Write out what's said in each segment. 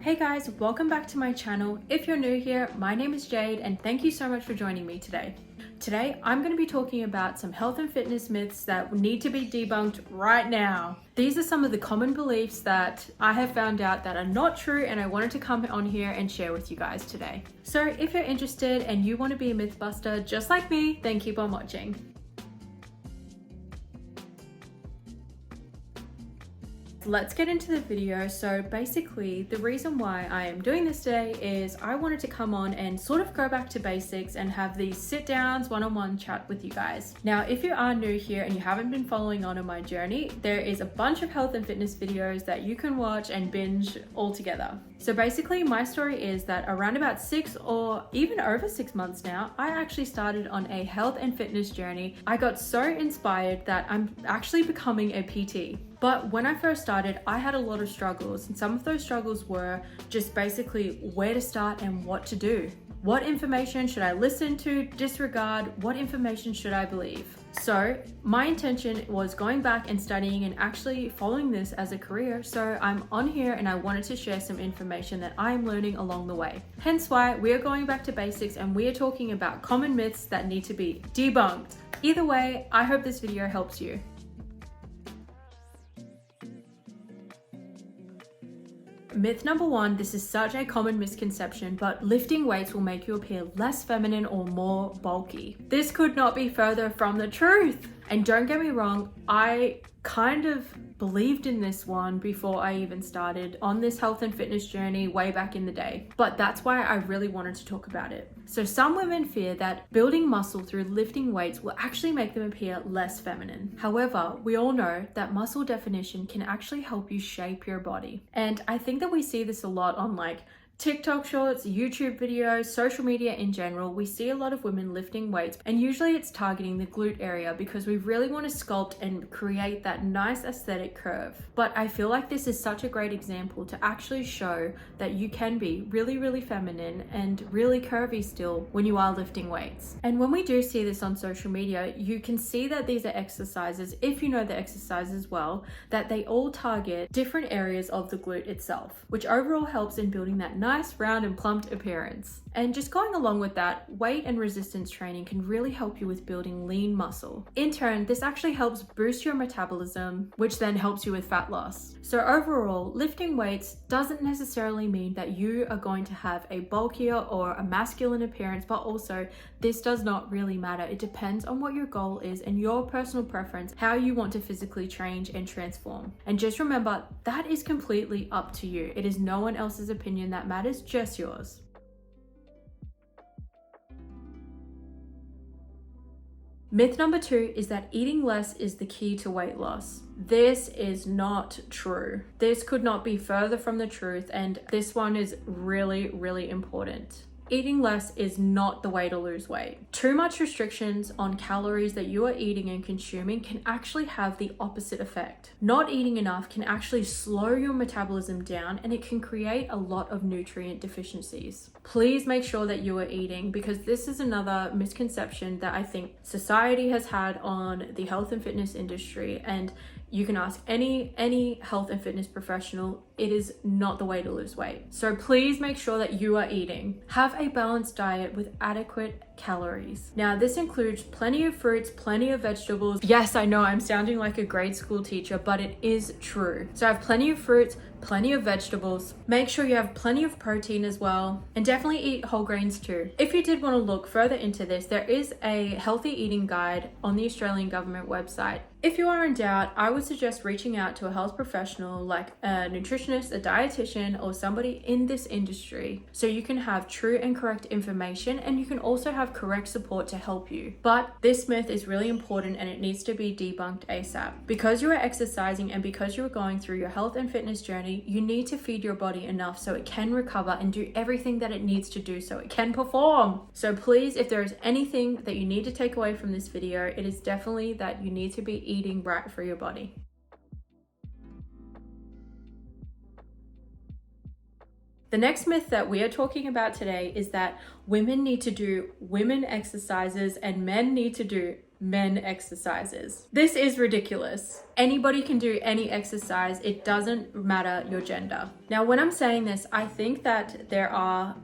Hey guys, welcome back to my channel. If you're new here, my name is Jade and thank you so much for joining me today. Today, I'm going to be talking about some health and fitness myths that need to be debunked right now. These are some of the common beliefs that I have found out that are not true, and I wanted to come on here and share with you guys today. So if you're interested and you want to be a mythbuster just like me, then keep on watching. Let's get into the video. So basically, the reason why I am doing this today is I wanted to come on and sort of go back to basics and have these sit downs, one-on-one chat with you guys. Now, if you are new here and you haven't been following on my journey, there is a bunch of health and fitness videos that you can watch and binge all together. So basically, my story is that around about 6 or even over 6 months now, I actually started on a health and fitness journey. I got so inspired that I'm actually becoming a PT. But when I first started, I had a lot of struggles, and some of those struggles were just basically where to start and what to do. What information should I listen to, disregard? What information should I believe? So my intention was going back and studying and actually following this as a career. So I'm on here and I wanted to share some information that I am learning along the way. Hence why we are going back to basics and we are talking about common myths that need to be debunked. Either way, I hope this video helps you. Myth number 1, this is such a common misconception, but lifting weights will make you appear less feminine or more bulky. This could not be further from the truth. And don't get me wrong, I kind of believed in this one before I even started on this health and fitness journey way back in the day. But that's why I really wanted to talk about it. So some women fear that building muscle through lifting weights will actually make them appear less feminine. However, we all know that muscle definition can actually help you shape your body. And I think that we see this a lot on TikTok shorts, YouTube videos, social media in general. We see a lot of women lifting weights, and usually it's targeting the glute area because we really want to sculpt and create that nice aesthetic curve. But I feel like this is such a great example to actually show that you can be really, really feminine and really curvy still when you are lifting weights. And when we do see this on social media, you can see that these are exercises, if you know the exercises well, that they all target different areas of the glute itself, which overall helps in building that nice round and plumped appearance. And just going along with that, weight and resistance training can really help you with building lean muscle. In turn, this actually helps boost your metabolism, which then helps you with fat loss. So overall, lifting weights doesn't necessarily mean that you are going to have a bulkier or a masculine appearance, but also this does not really matter. It depends on what your goal is and your personal preference, how you want to physically change and transform. And just remember, that is completely up to you. It is no one else's opinion that matters, just yours. Myth number 2 is that eating less is the key to weight loss. This is not true. This could not be further from the truth, and this one is really, really important. Eating less is not the way to lose weight. Too much restrictions on calories that you are eating and consuming can actually have the opposite effect. Not eating enough can actually slow your metabolism down, and it can create a lot of nutrient deficiencies. Please make sure that you are eating, because this is another misconception that I think society has had on the health and fitness industry, and you can ask any health and fitness professional, it is not the way to lose weight. So please make sure that you are eating. Have a balanced diet with adequate calories. Now, this includes plenty of fruits, plenty of vegetables. Yes, I know I'm sounding like a grade school teacher, but it is true. So have plenty of fruits, plenty of vegetables. Make sure you have plenty of protein as well, and definitely eat whole grains too. If you did want to look further into this, there is a healthy eating guide on the Australian government website. If you are in doubt, I would suggest reaching out to a health professional like a nutritionist, a dietitian, or somebody in this industry so you can have true and correct information, and you can also have correct support to help you. But this myth is really important and it needs to be debunked ASAP. Because you are exercising and because you are going through your health and fitness journey, you need to feed your body enough so it can recover and do everything that it needs to do so it can perform. So please, if there is anything that you need to take away from this video, it is definitely that you need to be eating right for your body. The next myth that we are talking about today is that women need to do women exercises and men need to do men exercises. This is ridiculous. Anybody can do any exercise. It doesn't matter your gender. Now, when I'm saying this, I think that there are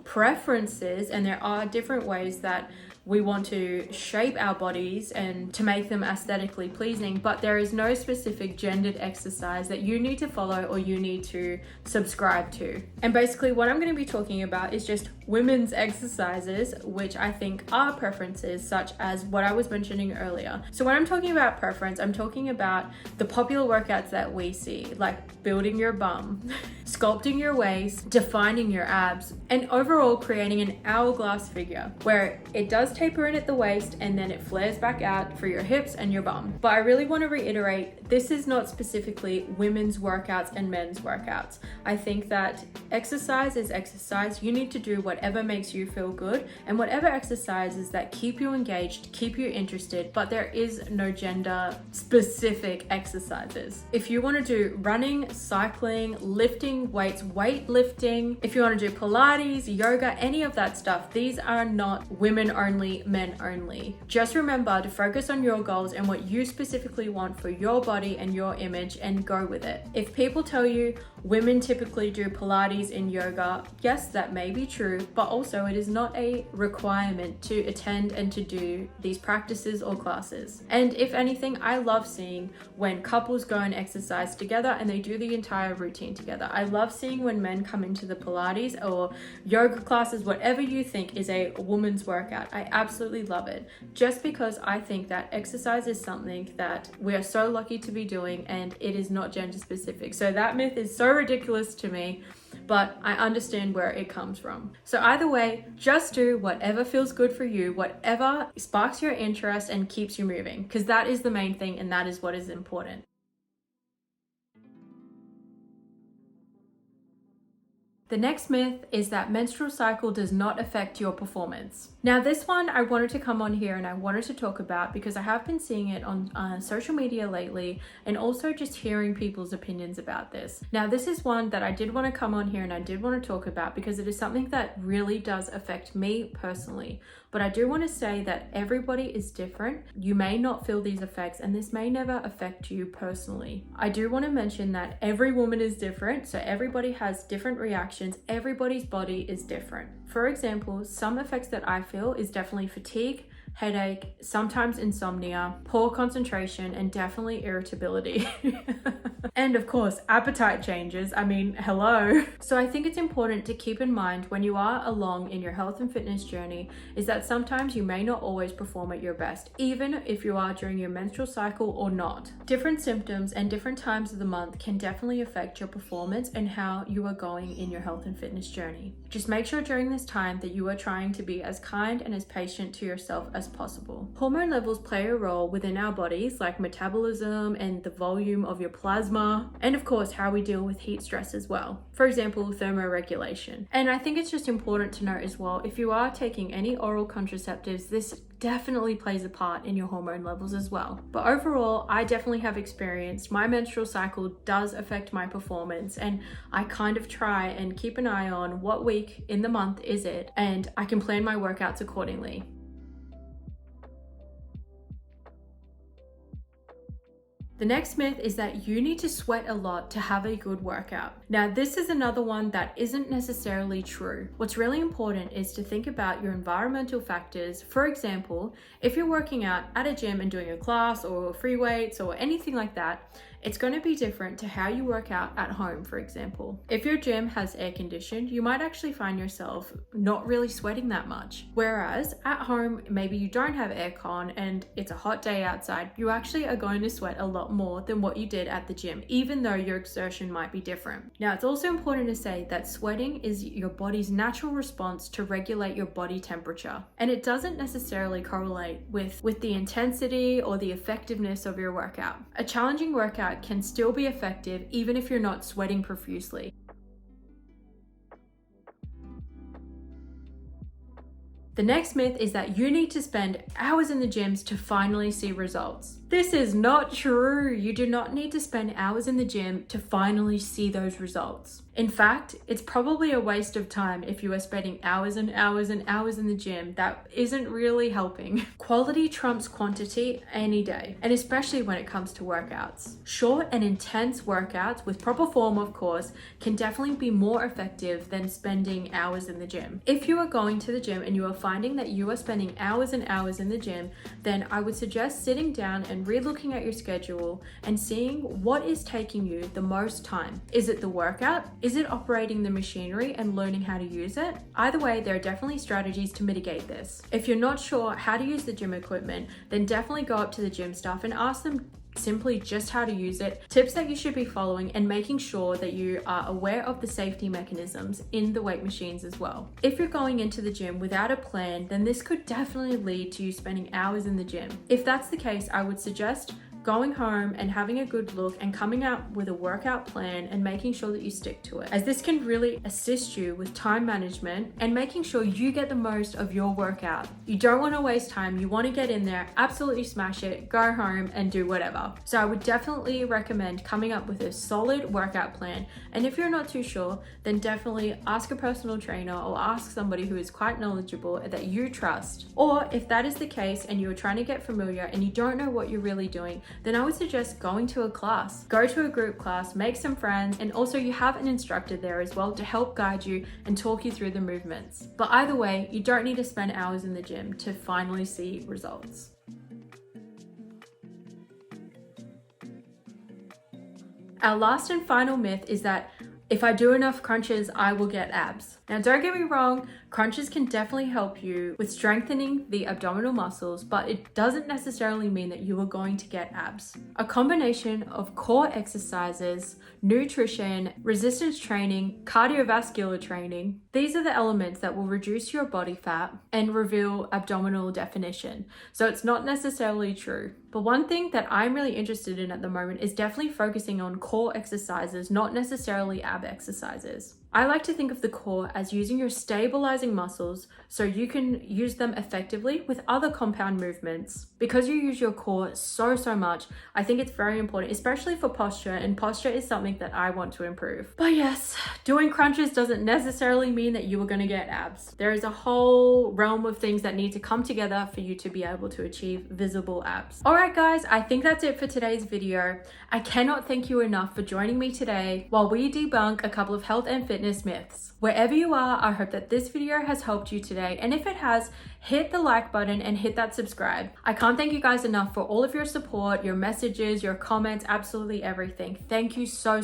preferences and there are different ways that we want to shape our bodies and to make them aesthetically pleasing, but there is no specific gendered exercise that you need to follow or you need to subscribe to. And basically what I'm going to be talking about is just women's exercises, which I think are preferences, such as what I was mentioning earlier. So when I'm talking about preference, I'm talking about the popular workouts that we see, like building your bum, sculpting your waist, defining your abs, and overall creating an hourglass figure where it does taper in at the waist and then it flares back out for your hips and your bum. But I really want to reiterate, this is not specifically women's workouts and men's workouts. I think that exercise is exercise. You need to do whatever makes you feel good and whatever exercises that keep you engaged, keep you interested, but there is no gender specific exercises. If you want to do running, cycling, lifting weights, weightlifting, if you want to do Pilates, yoga, any of that stuff, these are not women only, men only. Just remember to focus on your goals and what you specifically want for your body and your image and go with it. If people tell you women typically do Pilates and yoga, yes, that may be true, but also it is not a requirement to attend and to do these practices or classes. And if anything, I love seeing when couples go and exercise together and they do the entire routine together. I love seeing when men come into the Pilates or yoga classes, whatever you think is a woman's workout. I absolutely love it, just because I think that exercise is something that we are so lucky to be doing and it is not gender specific. So that myth is so ridiculous to me, but I understand where it comes from. So either way, just do whatever feels good for you, whatever sparks your interest and keeps you moving, because that is the main thing and that is what is important. The next myth is that menstrual cycle does not affect your performance. Now this one I wanted to come on here and I wanted to talk about because I have been seeing it on social media lately and also just hearing people's opinions about this. Now this is one that I did want to come on here and I did want to talk about because it is something that really does affect me personally. But I do want to say that everybody is different. You may not feel these effects and this may never affect you personally. I do want to mention that every woman is different, so everybody has different reactions. Everybody's body is different. For example, some effects that I feel is definitely fatigue, headache, sometimes insomnia, poor concentration, and definitely irritability. And of course, appetite changes. I mean, hello. So I think it's important to keep in mind when you are along in your health and fitness journey is that sometimes you may not always perform at your best, even if you are during your menstrual cycle or not. Different symptoms and different times of the month can definitely affect your performance and how you are going in your health and fitness journey. Just make sure during this time that you are trying to be as kind and as patient to yourself as possible. Hormone levels play a role within our bodies, like metabolism and the volume of your plasma, and of course how we deal with heat stress as well. For example, thermoregulation. And I think it's just important to note as well, if you are taking any oral contraceptives, this definitely plays a part in your hormone levels as well. But overall, I definitely have experienced my menstrual cycle does affect my performance, and I kind of try and keep an eye on what week in the month is it, and I can plan my workouts accordingly. The next myth is that you need to sweat a lot to have a good workout. Now, this is another one that isn't necessarily true. What's really important is to think about your environmental factors. For example, if you're working out at a gym and doing a class or free weights or anything like that, it's going to be different to how you work out at home, for example. If your gym has air conditioned, you might actually find yourself not really sweating that much. Whereas at home, maybe you don't have aircon and it's a hot day outside, you actually are going to sweat a lot more than what you did at the gym, even though your exertion might be different. Now, it's also important to say that sweating is your body's natural response to regulate your body temperature. And it doesn't necessarily correlate with the intensity or the effectiveness of your workout. A challenging workout can still be effective even if you're not sweating profusely. The next myth is that you need to spend hours in the gyms to finally see results. This is not true. You do not need to spend hours in the gym to finally see those results. In fact, it's probably a waste of time if you are spending hours and hours and hours in the gym. That isn't really helping. Quality trumps quantity any day, and especially when it comes to workouts. Short and intense workouts with proper form, of course, can definitely be more effective than spending hours in the gym. If you are going to the gym and you are finding that you are spending hours and hours in the gym, then I would suggest sitting down and re-looking at your schedule and seeing what is taking you the most time. Is it the workout? Is it operating the machinery and learning how to use it? Either way, there are definitely strategies to mitigate this. If you're not sure how to use the gym equipment, then definitely go up to the gym staff and ask them simply just how to use it, tips that you should be following, and making sure that you are aware of the safety mechanisms in the weight machines as well. If you're going into the gym without a plan, then this could definitely lead to you spending hours in the gym. If that's the case, I would suggest going home and having a good look and coming out with a workout plan and making sure that you stick to it, as this can really assist you with time management and making sure you get the most of your workout. You don't want to waste time. You want to get in there, absolutely smash it, go home and do whatever. So I would definitely recommend coming up with a solid workout plan. And if you're not too sure, then definitely ask a personal trainer or ask somebody who is quite knowledgeable that you trust. Or if that is the case and you're trying to get familiar and you don't know what you're really doing, then I would suggest going to a class. Go to a group class, make some friends, and also you have an instructor there as well to help guide you and talk you through the movements. But either way, you don't need to spend hours in the gym to finally see results. Our last and final myth is that if I do enough crunches, I will get abs. Now, don't get me wrong, crunches can definitely help you with strengthening the abdominal muscles, but it doesn't necessarily mean that you are going to get abs. A combination of core exercises, nutrition, resistance training, cardiovascular training, these are the elements that will reduce your body fat and reveal abdominal definition. So it's not necessarily true. But one thing that I'm really interested in at the moment is definitely focusing on core exercises, not necessarily ab exercises. I like to think of the core as using your stabilizing muscles so you can use them effectively with other compound movements. Because you use your core so much, I think it's very important, especially for posture, and posture is something that I want to improve. But yes, doing crunches doesn't necessarily mean that you are going to get abs. There is a whole realm of things that need to come together for you to be able to achieve visible abs. Alright guys, I think that's it for today's video. I cannot thank you enough for joining me today while we debunk a couple of health and fitness myths. Wherever you are, I hope that this video has helped you today, and if it has, hit the like button and hit that subscribe. I can't thank you guys enough for all of your support, your messages, your comments, absolutely everything. Thank you so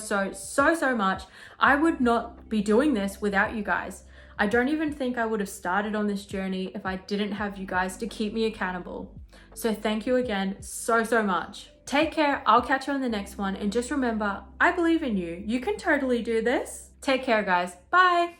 much. I would not be doing this without you guys. I don't even think I would have started on this journey if I didn't have you guys to keep me accountable. So thank you again so much. Take care, I'll catch you on the next one, and just remember, I believe in you. You can totally do this. Take care, guys. Bye.